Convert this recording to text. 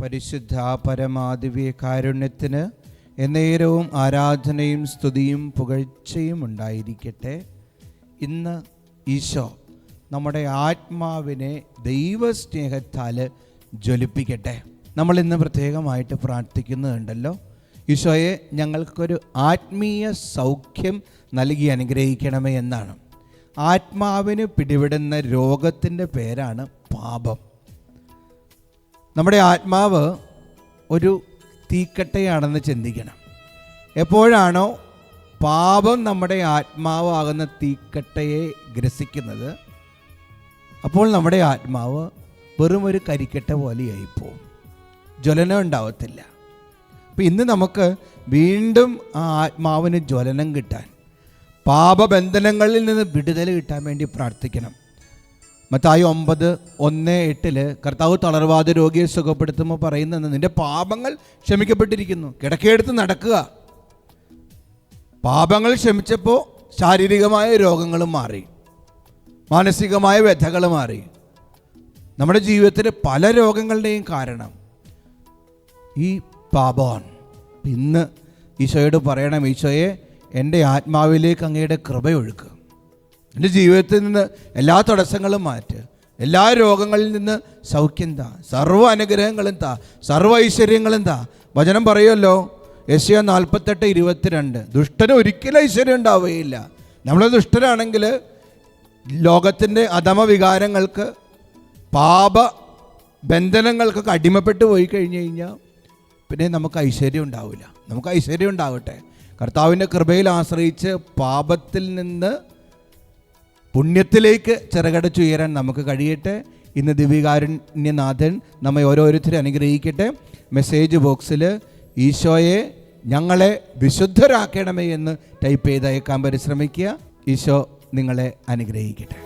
പരിശുദ്ധ പരമാദിവ്യ കാരുണ്യത്തിന് എന്നേരവും ആരാധനയും സ്തുതിയും പുകഴ്ചയും ഉണ്ടായിരിക്കട്ടെ. ഇന്ന് ഈശോ നമ്മുടെ ആത്മാവിനെ ദൈവസ്നേഹത്താൽ ജ്വലിപ്പിക്കട്ടെ. നമ്മൾ ഇന്ന് പ്രത്യേകമായിട്ട് പ്രാർത്ഥിക്കുന്നുണ്ടല്ലോ, ഈശോയെ ഞങ്ങൾക്കൊരു ആത്മീയ സൗഖ്യം നൽകി അനുഗ്രഹിക്കണമേ എന്നാണ്. ആത്മാവിന് പിടിപെടുന്ന രോഗത്തിൻ്റെ പേരാണ് പാപം. നമ്മുടെ ആത്മാവ് ഒരു തീക്കട്ടയാണെന്ന് ചിന്തിക്കണം. എപ്പോഴാണോ പാപം നമ്മുടെ ആത്മാവാകുന്ന തീക്കട്ടയെ ഗ്രസിക്കുന്നത്, അപ്പോൾ നമ്മുടെ ആത്മാവ് വെറും ഒരു കരിക്കട്ട പോലെയായിപ്പോവും, ജ്വലനം ഉണ്ടാവത്തില്ല. അപ്പം ഇന്ന് നമുക്ക് വീണ്ടും ആ ആത്മാവിന് ജ്വലനം കിട്ടാൻ, പാപബന്ധനങ്ങളിൽ നിന്ന് വിടുതൽ കിട്ടാൻ വേണ്ടി പ്രാർത്ഥിക്കണം. മത്തായി 9:1-8 കർത്താവ് തളർവാദ രോഗിയെ സുഖപ്പെടുത്തുമ്പോൾ പറയുന്നത്, നിന്റെ പാപങ്ങൾ ക്ഷമിക്കപ്പെട്ടിരിക്കുന്നു, കിടക്കയെടുത്ത് നടക്കുക. പാപങ്ങൾ ക്ഷമിച്ചപ്പോൾ ശാരീരികമായ രോഗങ്ങൾ മാറി, മാനസികമായ വ്യഥകൾ മാറി. നമ്മുടെ ജീവിതത്തിൽ പല രോഗങ്ങളുടെയും കാരണം ഈ പാപമാണ്. ഇന്ന് ഈശോയോട് പറയണം, ഈശോയെ എൻ്റെ ആത്മാവിലേക്ക് അങ്ങയുടെ കൃപയൊഴുക്കുക, എൻ്റെ ജീവിതത്തിൽ നിന്ന് എല്ലാ തടസ്സങ്ങളും മാറ്റ്, എല്ലാ രോഗങ്ങളിൽ നിന്ന് സൗഖ്യം താ, സർവ്വ അനുഗ്രഹങ്ങളും താ, സർവ്വ ഐശ്വര്യങ്ങളും താ. വചനം പറയുമല്ലോ, യെശയ്യാ 48:22, ദുഷ്ടന് ഒരിക്കലും ഐശ്വര്യം ഉണ്ടാവുകയില്ല. നമ്മൾ ദുഷ്ടരാണെങ്കിൽ ലോകത്തിൻ്റെ അധമ വികാരങ്ങൾക്ക്, പാപ ബന്ധനങ്ങൾക്കൊക്കെ അടിമപ്പെട്ടു പോയി കഴിഞ്ഞു കഴിഞ്ഞാൽ പിന്നെ നമുക്ക് ഐശ്വര്യം ഉണ്ടാവില്ല. നമുക്ക് ഐശ്വര്യം ഉണ്ടാവട്ടെ. കർത്താവിൻ്റെ കൃപയിൽ ആശ്രയിച്ച് പാപത്തിൽ നിന്ന് പുണ്യത്തിലേക്ക് ചിറകടച്ചുയരാൻ നമുക്ക് കഴിയട്ടെ. ഇന്ന് ദിവ്യകാരുണ്യനാഥൻ നമ്മെ ഓരോരുത്തരും അനുഗ്രഹിക്കട്ടെ. മെസ്സേജ് ബോക്സിൽ ഈശോയെ ഞങ്ങളെ വിശുദ്ധരാക്കണമേ എന്ന് ടൈപ്പ് ചെയ്ത് അയക്കാൻ പരിശ്രമിക്കുക. ഈശോ നിങ്ങളെ അനുഗ്രഹിക്കട്ടെ.